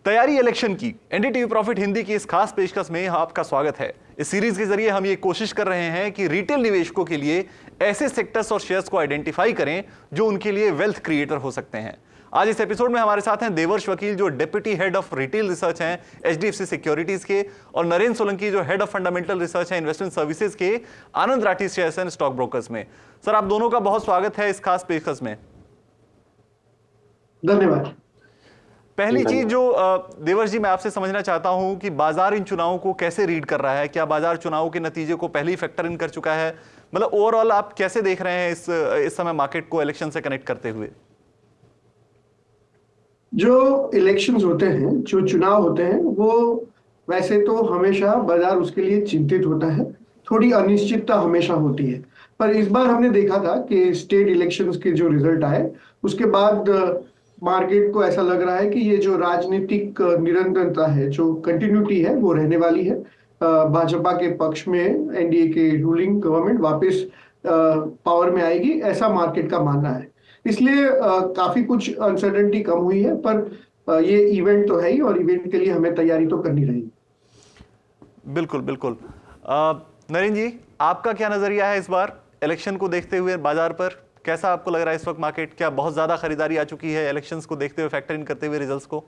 तैयारी इलेक्शन की NDTV profit Hindi की इस खास पेशकश में आपका स्वागत है। इस सीरीज के जरिए हम ये कोशिश कर रहे हैं कि रिटेल निवेशकों के लिए ऐसे सेक्टर्स और शेयर्स को आइडेंटिफाई करें जो उनके लिए वेल्थ क्रिएटर हो सकते हैं। आज इस एपिसोड में हमारे साथ हैं देवर्ष वकील जो deputy head of retail research हैं एचडीएफसी सिक्योरिटीज के, और नरेंद्र सोलंकी जो हेड ऑफ फंडामेंटल रिसर्च है इन्वेस्टमेंट सर्विसेज के Anand Rathi shares and stock brokers में। सर, आप दोनों का बहुत स्वागत है इस खास पेशकश में। धन्यवाद। पहली चीज जो देवर्ष जी मैं आपसे समझना चाहता हूं कि बाजार इन चुनावों को कैसे रीड कर रहा है। क्या बाजार चुनावों के नतीजे को पहले ही फैक्टर इन कर चुका है? मतलब ओवरऑल आप कैसे देख रहे हैं इस समय मार्केट को इलेक्शन से कनेक्ट करते हुए? जो इलेक्शंस होते हैं, जो चुनाव होते हैं, वो वैसे तो हमेशा बाजार उसके लिए चिंतित होता है। थोड़ी अनिश्चितता हमेशा होती है, पर इस बार हमने देखा था कि स्टेट इलेक्शंस के जो रिजल्ट आए उसके बाद मार्केट को ऐसा लग रहा है कि ये जो राजनीतिक निरंतरता है, जो कंटिन्यूटी है, वो रहने वाली है। भाजपा के पक्ष में एनडीए के रूलिंग गवर्नमेंट वापस पावर में आएगी, ऐसा मार्केट का मानना है। इसलिए काफी कुछ अनसर्टेनिटी कम हुई है, पर ये इवेंट तो है ही और इवेंट के लिए हमें तैयारी तो करनी रहेगी। बिल्कुल बिल्कुल। नरेंद्र जी, आपका क्या नजरिया है इस बार इलेक्शन को देखते हुए बाजार पर? कैसा आपको लग रहा है इस वक्त मार्केट? क्या बहुत ज्यादा खरीदारी आ चुकी है इलेक्शंस को देखते हुए, फैक्टर इन करते हुए रिजल्ट्स को?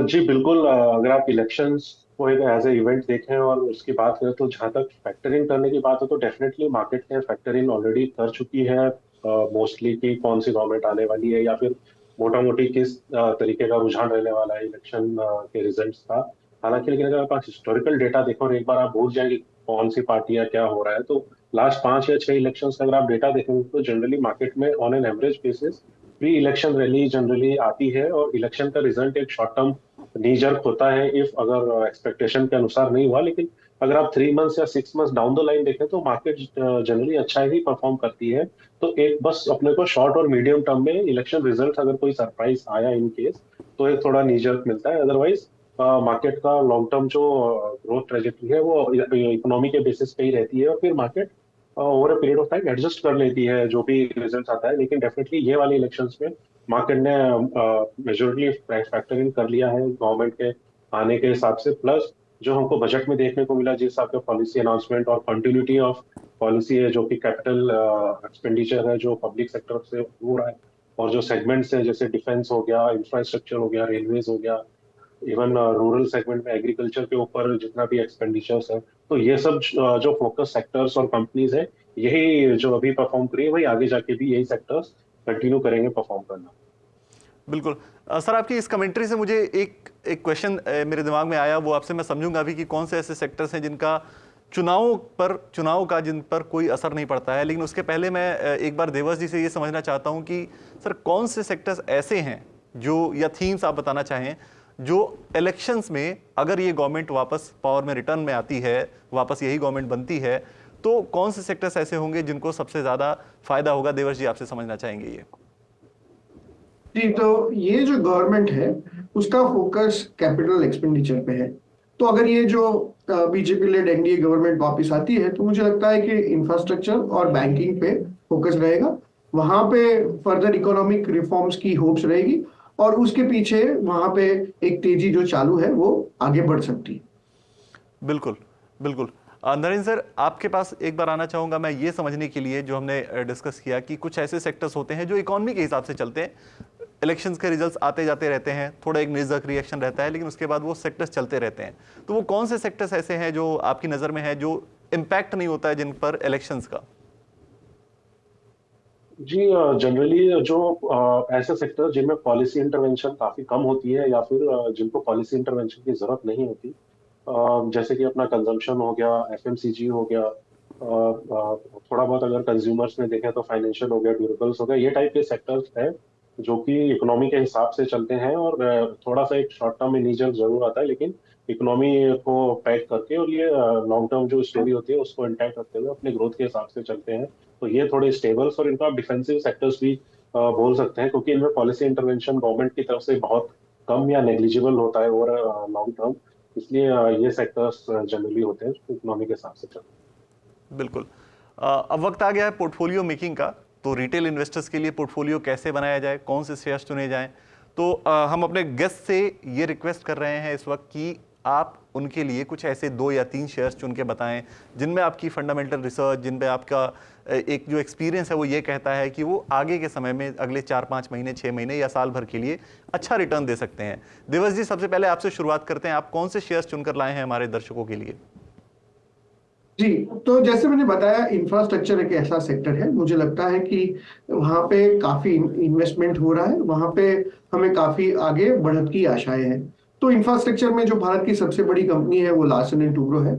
जी बिल्कुल। अगर आप इलेक्शंस को एक एज ए इवेंट देखें और उसकी बात करें तो जहां तक फैक्टर इन करने की बात है तो डेफिनेटली मार्केट ने फैक्टर इन ऑलरेडी कर चुकी है मोस्टली कि कौन सी गवर्नमेंट आने वाली है या फिर मोटा मोटी किस तरीके का रुझान रहने वाला है इलेक्शन के रिजल्ट्स का। हालांकि लेकिन अगर आप हिस्टोरिकल डेटा देखो और एक बार आप भूल जाए कि कौन सी पार्टियां क्या हो रहा है, तो लास्ट 5 या 6 इलेक्शंस का अगर आप डेटा देखेंगे तो जनरली मार्केट में on an average basis pre election rally generally आती है और इलेक्शन का रिजल्ट एक शॉर्ट टर्म नी जर्क होता है इफ अगर एक्सपेक्टेशन के अनुसार नहीं हुआ। लेकिन अगर आप 3 मंथ्स या 6 मंथ्स डाउन द लाइन देखें तो मार्केट जनरली अच्छा ही परफॉर्म करती है। तो एक बस अपने को शॉर्ट और मीडियम टर्म में इलेक्शन रिजल्ट अगर कोई सरप्राइज आया इन केस तो एक थोड़ा नी जर्क मिलता है। अदरवाइज मार्केट का लॉन्ग टर्म जो ग्रोथ ट्रेजेक्टरी है वो इकोनॉमी के बेसिस पे ही रहती है और फिर market over a period of time adjust कर लेती है जो भी रिजल्ट आता है। लेकिन डेफिनेटली ये वाले इलेक्शंस में मार्केट ने मेजोरिटी फैक्टर इन कर लिया है गवर्नमेंट के आने के हिसाब से, प्लस जो हमको बजट में देखने को मिला जिस हिसाब से पॉलिसी अनाउंसमेंट और कंटिन्यूटी ऑफ पॉलिसी है जो कि कैपिटल एक्सपेंडिचर है जो पब्लिक सेक्टर से हो रहा है और जो सेगमेंट्स है जैसे डिफेंस हो गया, इंफ्रास्ट्रक्चर हो गया, रेलवेज हो गया, इवन रूरल सेगमेंट में एग्रीकल्चर के ऊपर जितना भी एक्सपेंडिचर्स है, तो ये सब जो फोकस सेक्टर्स और कंपनीज है यही जो अभी परफॉर्म करी है वही आगे जाके भी यही सेक्टर्स कंटिन्यू करेंगे परफॉर्म करना। बिल्कुल। सर, आपकी इस कमेंट्री से मुझे एक क्वेश्चन मेरे दिमाग में आया, वो आपसे मैं समझूंगा अभी कि कौन से ऐसे सेक्टर्स हैं जिनका चुनाव का जिन पर कोई असर नहीं पड़ता है। लेकिन उसके पहले मैं एक बार देवर्ष जी से ये समझना चाहता हूं कि सर कौन से सेक्टर्स ऐसे हैं जो, या थीम्स आप बताना चाहें, जो इलेक्शंस में अगर ये गवर्नमेंट वापस पावर में रिटर्न में आती है, वापस यही गवर्नमेंट बनती है, तो कौन से सेक्टर्स ऐसे होंगे जिनको सबसे ज्यादा फायदा होगा? देवर्ष जी, आपसे समझना चाहेंगे ये। जी, तो ये जो गवर्नमेंट है उसका फोकस कैपिटल एक्सपेंडिचर पे है। तो अगर ये जो बीजेपी लेड एनडीए गवर्नमेंट वापस आती है तो मुझे लगता है कि इंफ्रास्ट्रक्चर और बैंकिंग पे फोकस रहेगा। वहां पे फर्दर इकोनॉमिक रिफॉर्म्स की होप्स रहेगी और उसके पीछे वहां पे एक तेजी जो चालू है वो आगे बढ़ सकती है। बिल्कुल बिल्कुल। नरेंद्र सर, आपके पास एक बार आना चाहूंगा मैं ये समझने के लिए, जो हमने डिस्कस किया कि कुछ ऐसे सेक्टर्स होते हैं जो इकोनॉमी के हिसाब से चलते हैं, इलेक्शंस के रिजल्ट्स आते जाते रहते हैं, थोड़ा एक निज़र्क रिएक्शन रहता है, लेकिन उसके बाद वो सेक्टर्स चलते रहते हैं। तो वो कौन से सेक्टर्स ऐसे हैं जो आपकी नज़र में है जो इम्पैक्ट नहीं होता है जिन पर इलेक्शंस का? जी जनरली जो ऐसे सेक्टर जिनमें पॉलिसी इंटरवेंशन काफी कम होती है या फिर जिनको पॉलिसी इंटरवेंशन की जरूरत नहीं होती, जैसे कि अपना कंजम्पशन हो गया, एफएमसीजी हो गया, थोड़ा बहुत अगर कंज्यूमर्स में देखें तो फाइनेंशियल हो गया, ड्यूरेबल्स हो गया, ये टाइप के सेक्टर्स हैं जो कि इकोनॉमी के हिसाब से चलते हैं और थोड़ा सा एक शॉर्ट टर्म में नीजर जरूर आता है लेकिन इकोनॉमी को पैक करके और ये लॉन्ग टर्म जो स्टोरी होती है उसको इंटैक्ट रखते हुए अपने ग्रोथ के हिसाब से चलते हैं। तो ये थोड़े स्टेबल्स और इनको आप डिफेंसिव सेक्टर्स भी बोल सकते हैं क्योंकि इनमें पॉलिसी इंटरवेंशन गवर्नमेंट की तरफ से बहुत कम या नेग्लिजिबल होता है ओवर लॉन्ग टर्म। इसलिए ये सेक्टर्स जनरली होते हैं इकोनॉमी के हिसाब से चलते हैं। बिल्कुल। अब वक्त आ गया है पोर्टफोलियो मेकिंग का। तो रिटेल इन्वेस्टर्स के लिए पोर्टफोलियो कैसे बनाया जाए, कौन से शेयर्स चुने जाएं? तो हम अपने गेस्ट से ये रिक्वेस्ट कर रहे हैं इस वक्त कि आप उनके लिए कुछ ऐसे 2 या 3 शेयर्स चुन के बताएं जिनमें आपकी फंडामेंटल रिसर्च, जिनमें आपका एक जो एक्सपीरियंस है वो ये कहता है कि वो आगे के समय में अगले 4-5 महीने, 6 महीने या साल भर के लिए अच्छा रिटर्न दे सकते हैं। दिवस जी, सबसे पहले आपसे शुरुआत करते हैं। आप कौन से शेयर्स चुनकर लाए हैं हमारे दर्शकों के लिए? जी, तो जैसे मैंने बताया, इंफ्रास्ट्रक्चर एक ऐसा सेक्टर है, मुझे लगता है कि वहाँ पे काफी इन्वेस्टमेंट हो रहा है, वहाँ पे हमें काफी आगे बढ़त की आशाएं हैं। तो इंफ्रास्ट्रक्चर में जो भारत की सबसे बड़ी कंपनी है वो लार्सन एंड टूब्रो है।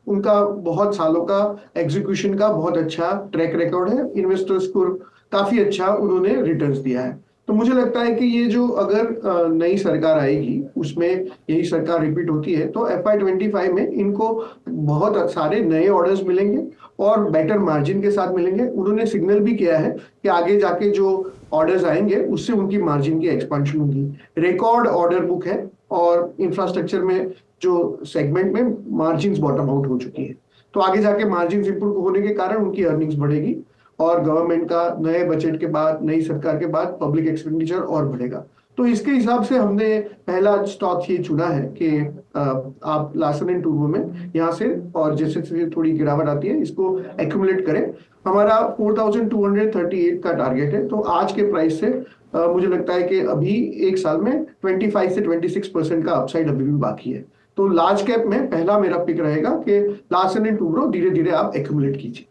उनका बहुत सालों का एग्जीक्यूशन का बहुत अच्छा ट्रैक रिकॉर्ड है, इन्वेस्टर्स को काफी अच्छा उन्होंने रिटर्न्स दिया है। तो मुझे लगता है कि ये जो अगर नई सरकार आएगी उसमें यही सरकार रिपीट होती है तो FY25 में इनको बहुत सारे नए ऑर्डर्स मिलेंगे और बेटर मार्जिन के साथ मिलेंगे। उन्होंने सिग्नल भी किया है कि आगे जाके जो ऑर्डर्स आएंगे उससे उनकी मार्जिन की एक्सपेंशन होगी। रिकॉर्ड ऑर्डर बुक है और इंफ्रास्ट्रक्चर में जो सेगमेंट में मार्जिन बॉटम आउट हो चुकी है, तो आगे जाके मार्जिन इंप्रूव होने के कारण उनकी अर्निंग्स बढ़ेगी और गवर्नमेंट का नए बजट के बाद, नई सरकार के बाद पब्लिक एक्सपेंडिचर और बढ़ेगा। तो इसके हिसाब से हमने पहला स्टॉक ये चुना है कि आप लार्सन एंड टूब्रो में यहाँ से, और जैसे जैसे थोड़ी गिरावट आती है इसको एक्यूमुलेट करें। हमारा 4238 का टारगेट है, तो आज के प्राइस से मुझे लगता है कि अभी एक साल में 25 से 26% का अपसाइड अभी भी बाकी है। तो लार्ज कैप में पहला मेरा पिक रहेगा कि लार्सन एंड टूब्रो धीरे धीरे आप एक्यूमुलेट कीजिए।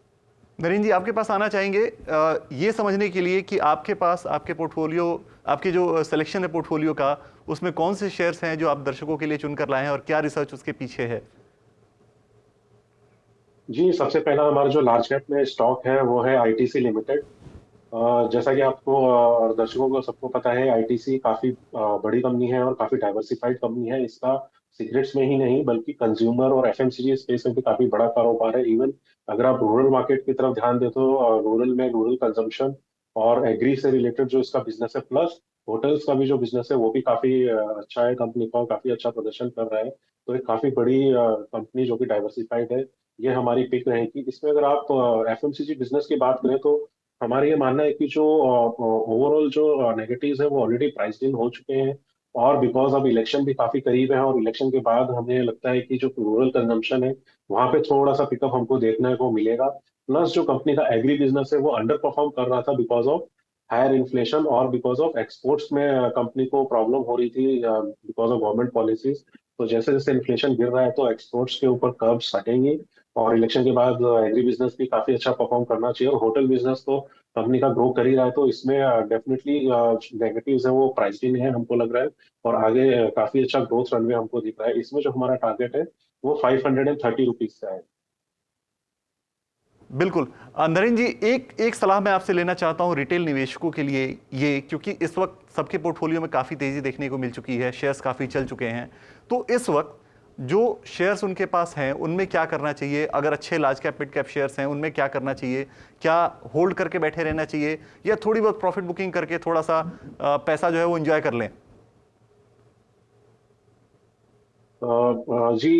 नरेंद्र जी, आपके पास आना चाहेंगे ये समझने के लिए कि आपके पास आपके पोर्टफोलियो, आपके जो सिलेक्शन है पोर्टफोलियो का, उसमें कौन से शेयर्स हैं जो आप दर्शकों के लिए चुनकर लाए हैं और क्या रिसर्च उसके पीछे है? जी, सबसे पहला हमारा जो लार्ज कैप में स्टॉक है वो है आईटीसी लिमिटेड। जैसा कि आपको और दर्शकों को सबको पता है, आईटीसी काफी बड़ी कंपनी है और काफी डाइवर्सिफाइड कंपनी है। इसका सिगरेट्स में ही नहीं बल्कि कंज्यूमर और एफएमसीजी स्पेस में भी काफी बड़ा कारोबार है। इवन अगर आप रूरल मार्केट की तरफ ध्यान दें तो रूरल में रूरल कंजम्पशन और एग्री से रिलेटेड जो इसका बिजनेस है, प्लस होटल्स का भी जो बिजनेस है वो भी काफी अच्छा है कंपनी का और काफी अच्छा प्रदर्शन कर रहा है। तो एक काफी बड़ी कंपनी जो कि डाइवर्सिफाइड है, ये हमारी पिक रहेगी। इसमें अगर आप एफएमसीजी बिजनेस की बात करें तो हमारा ये मानना है कि जो ओवरऑल जो नेगेटिव्स है वो ऑलरेडी प्राइस्ड इन हो चुके हैं। और बिकॉज अब इलेक्शन भी काफी करीब है और इलेक्शन के बाद हमें लगता है कि जो रूरल कंजम्पशन है वहां पे थोड़ा सा पिकअप हमको देखने को मिलेगा। प्लस जो कंपनी का एग्री बिजनेस है वो अंडर परफॉर्म कर रहा था बिकॉज ऑफ हायर इन्फ्लेशन और बिकॉज ऑफ एक्सपोर्ट्स में कंपनी को प्रॉब्लम हो रही थी बिकॉज ऑफ गवर्नमेंट पॉलिसीज। तो जैसे जैसे इन्फ्लेशन गिर रहा है तो एक्सपोर्ट्स के ऊपर कर्व्स हटेंगे और इलेक्शन के बाद एग्री बिजनेस भी काफी अच्छा परफॉर्म करना चाहिए। और होटल बिजनेस तो कंपनी का ग्रो कर ही रहा है, तो इसमें डेफिनेटली नेगेटिव्स है वो प्राइस इन है हमको लग रहा है। और आगे काफी अच्छा ग्रोथ रनवे हमको दिख रहा है। इसमें जो हमारा टारगेट है वो 530 रुपीज का है। बिल्कुल। नरेंद्र जी, एक एक सलाह मैं आपसे लेना चाहता हूं रिटेल निवेशकों के लिए, ये क्योंकि इस वक्त सबके पोर्टफोलियो में काफ़ी तेज़ी देखने को मिल चुकी है, शेयर्स काफ़ी चल चुके हैं। तो इस वक्त जो शेयर्स उनके पास हैं उनमें क्या करना चाहिए? अगर अच्छे large cap mid cap shares हैं उनमें क्या करना चाहिए? क्या होल्ड करके बैठे रहना चाहिए या थोड़ी बहुत प्रॉफिट बुकिंग करके थोड़ा सा पैसा जो है वो एंजॉय कर लें? जी,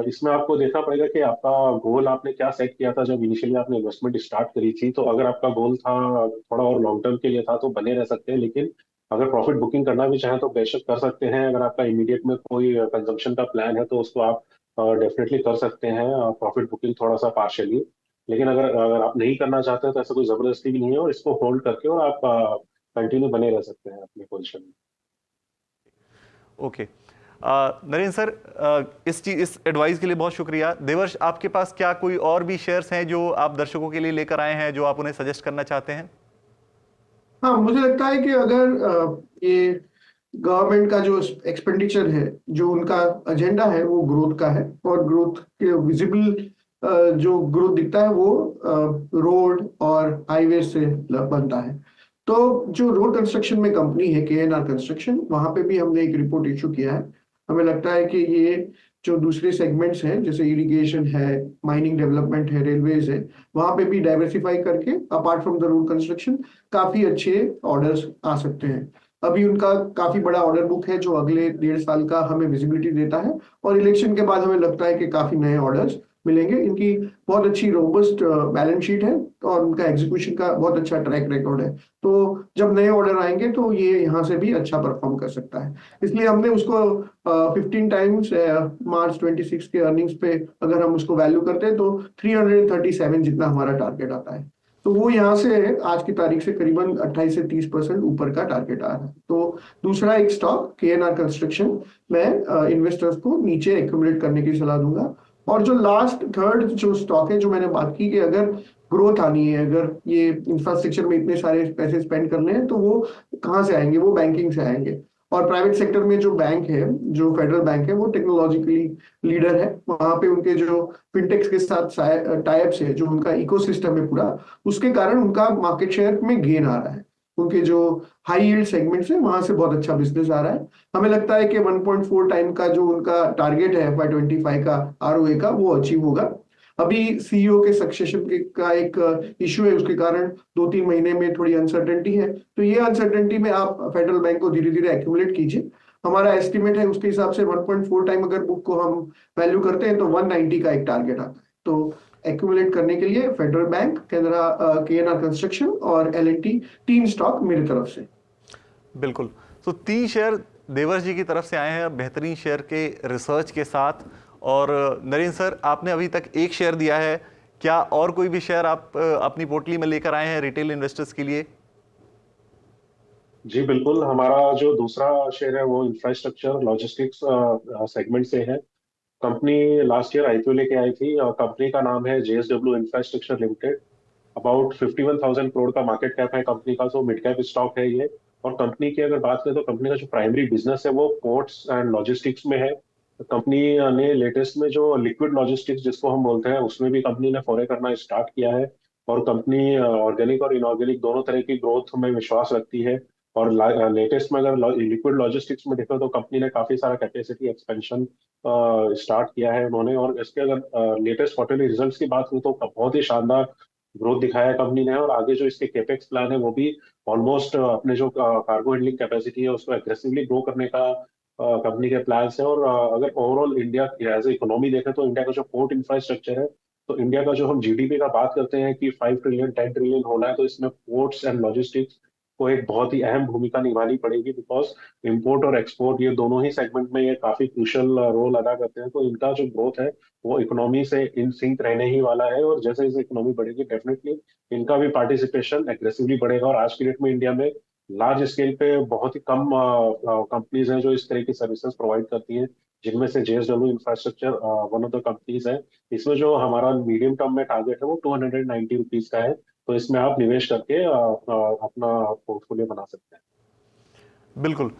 इसमें आपको देखना पड़ेगा कि आपका गोल आपने क्या सेट किया था जब इनिशियली आपने इन्वेस्टमेंट स्टार्ट करी थी। तो अगर आपका गोल था थोड़ा और लॉन्ग टर्म के लिए था तो बने रह सकते हैं, लेकिन अगर प्रॉफिट बुकिंग करना भी चाहें तो बेशक कर सकते हैं। अगर आपका इमीडिएट में कोई कंजम्पशन का प्लान है तो उसको आप डेफिनेटली कर सकते हैं प्रॉफिट बुकिंग थोड़ा सा पार्शियली। लेकिन अगर अगर आप नहीं करना चाहते तो ऐसा कोई जबरदस्ती भी नहीं है और इसको होल्ड करके और आप कंटिन्यू बने रह सकते हैं अपने पोजिशन में। ओके। नरेंद्र सर, इस एडवाइस के लिए बहुत शुक्रिया। देवर्ष, आपके पास क्या कोई और भी शेयर्स हैं जो आप दर्शकों के लिए लेकर आए हैं जो आप उन्हें सजेस्ट करना चाहते हैं? हाँ, मुझे लगता है कि अगर ये गवर्नमेंट का जो एक्सपेंडिचर है, जो उनका एजेंडा है वो ग्रोथ का है और ग्रोथ के विजिबल जो ग्रोथ दिखता है वो रोड और हाईवे से बनता है। तो जो रोड कंस्ट्रक्शन में कंपनी है KNR कंस्ट्रक्शन, वहां पे भी हमने एक रिपोर्ट इशू किया है। हमें लगता है कि ये जो दूसरे सेगमेंट्स हैं जैसे इरिगेशन है, माइनिंग डेवलपमेंट है, रेलवेज है, वहां पे भी डाइवर्सिफाई करके apart from the road construction काफी अच्छे ऑर्डर्स आ सकते हैं। अभी उनका काफी बड़ा ऑर्डर बुक है जो अगले 1.5 साल का हमें विजिबिलिटी देता है और इलेक्शन के बाद हमें लगता है कि काफी नए ऑर्डर्स मिलेंगे। इनकी बहुत अच्छी रोबस्ट बैलेंस शीट है और उनका एग्जीक्यूशन का बहुत अच्छा ट्रैक रिकॉर्ड है। तो जब नए ऑर्डर आएंगे तो ये यहाँ से भी अच्छा परफॉर्म कर सकता है। इसलिए हमने उसको 15 टाइम्स मार्च 26 के अर्निंग्स पे अगर हम उसको वैल्यू करते हैं तो 337 जितना हमारा टारगेट आता है। तो वो यहाँ से आज की तारीख से करीबन 28 से 30% ऊपर का टारगेट आ रहा है। तो दूसरा एक स्टॉक KNR कंस्ट्रक्शन, मैं इन्वेस्टर्स को नीचे एक्यूमुलेट करने की सलाह दूंगा। और जो लास्ट थर्ड जो स्टॉक है जो मैंने बात की कि अगर ग्रोथ आनी है, अगर ये इंफ्रास्ट्रक्चर में इतने सारे पैसे स्पेंड करने हैं तो वो कहाँ से आएंगे, वो बैंकिंग से आएंगे। और प्राइवेट सेक्टर में जो बैंक है, जो फेडरल बैंक है, वो टेक्नोलॉजिकली लीडर है। वहां पे उनके जो फिनटेक्स के साथ टाइप्स है, जो उनका इकोसिस्टम है पूरा, उसके कारण उनका मार्केट शेयर में गेन आ रहा है। उनके जो हाई यील्ड सेगमेंट्स है वहां से बहुत अच्छा बिजनेस आ रहा है। हमें लगता है कि 1.4 टाइम का जो उनका टारगेट है FY25 का ROA का, वो अचीव होगा। अभी CEO के सक्सेशन का एक इश्यू है, उसके कारण 2-3 महीने में थोड़ी अनसर्टेनिटी है। तो ये अनसर्टेनिटी में आप फेडरल बैंक को धीरे धीरे एक्यूमुलेट कीजिए। हमारा एस्टिमेट है उसके हिसाब से 1.4 टाइम अगर बुक को हम वैल्यू करते हैं तो 190 का एक टारगेट आता है। तो एक्यूमुलेट करने के लिए federal bank, Canara, KNR construction और L&T, 3 स्टॉक मेरी तरफ से। बिल्कुल। तो 3 शेयर देवर जी की तरफ से आए हैं बेहतरीन शेयर के रिसर्च के साथ। और नरेंद्र सर, आपने अभी तक 1 शेयर दिया है, क्या और कोई भी शेयर आप अपनी पोर्टली में लेकर आए हैं रिटेल इन्वेस्टर्स के लिए? जी बिल्कुल, हमारा जो दूसरा शेयर है वो इंफ्रास्ट्रक्चर लॉजिस्टिक्स सेगमेंट से है। कंपनी लास्ट ईयर IPO लेके आई थी और कंपनी का नाम है JSW infrastructure limited. About 51,000 crore का मार्केट कैप है कंपनी का, तो मिड कैप स्टॉक है ये। और कंपनी की अगर बात करें तो कंपनी का जो प्राइमरी बिजनेस है वो पोर्ट्स एंड लॉजिस्टिक्स में है। कंपनी ने लेटेस्ट में जो लिक्विड लॉजिस्टिक्स जिसको हम बोलते हैं उसमें भी कंपनी ने फोरे करना स्टार्ट किया है। और कंपनी ऑर्गेनिक और इनऑर्गेनिक दोनों तरह की ग्रोथ में विश्वास रखती है। और लेटेस्ट में अगर लिक्विड लॉजिस्टिक्स में देखो तो कंपनी ने काफी सारा कैपेसिटी एक्सपेंशन स्टार्ट किया है उन्होंने। और इसके अगर लेटेस्ट क्वार्टरली रिजल्ट्स की बात करूँ तो बहुत ही शानदार ग्रोथ दिखाया है कंपनी ने। और आगे जो इसके केपेक्स प्लान है वो भी ऑलमोस्ट अपने जो कार्गो हैंडलिंग कैपेसिटी है उसको एग्रेसिवली ग्रो करने का कंपनी के प्लान्स है। और अगर overall India as a economy देखें तो इंडिया का जो पोर्ट इंफ्रास्ट्रक्चर है, तो इंडिया का जो हम GDP का बात करते हैं कि 5 ट्रिलियन 10 ट्रिलियन होना है, तो इसमें पोर्ट्स एंड लॉजिस्टिक्स को एक बहुत ही अहम भूमिका निभानी पड़ेगी। बिकॉज इंपोर्ट और एक्सपोर्ट ये दोनों ही सेगमेंट में ये काफी क्रूशियल रोल अदा करते हैं। तो इनका जो ग्रोथ है वो इकोनॉमी से इन सिंक रहने ही वाला है। और जैसे जैसे इकोनॉमी बढ़ेगी डेफिनेटली इनका भी पार्टिसिपेशन एग्रेसिवली बढ़ेगा। और आज की डेट में इंडिया में लार्ज स्केल पे बहुत ही कम कंपनीज हैं जो इस तरह की सर्विसेज प्रोवाइड करती हैं, जिनमें से JSW infrastructure one of the companies है। इसमें जो हमारा मीडियम टर्म में टारगेट है वो 290 रुपीज का है। तो इसमें आप निवेश करके अपना पोर्टफोलियो बना सकते हैं। बिल्कुल।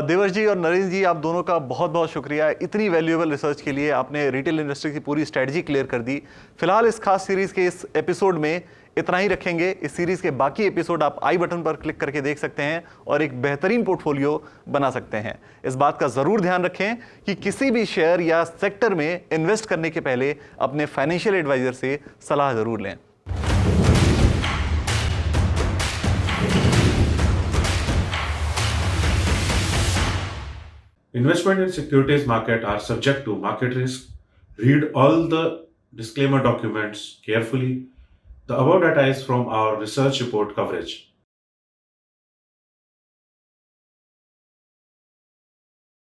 देवर जी और नरेंद्र जी, आप दोनों का बहुत बहुत शुक्रिया इतनी वैल्यूएबल रिसर्च के लिए। आपने रिटेल इन्वेस्टर की पूरी स्ट्रेटजी क्लियर कर दी। फिलहाल इस खास सीरीज के इस एपिसोड में इतना ही रखेंगे। इस सीरीज के बाकी एपिसोड आप आई बटन पर क्लिक करके देख सकते हैं और एक बेहतरीन पोर्टफोलियो बना सकते हैं। इस बात का जरूर ध्यान रखें कि किसी भी शेयर या सेक्टर में इन्वेस्ट करने के पहले अपने फाइनेंशियल एडवाइजर से सलाह जरूर लें। Investment in securities market are subject to market risk. Read all the disclaimer documents carefully. The above data is from our research report coverage.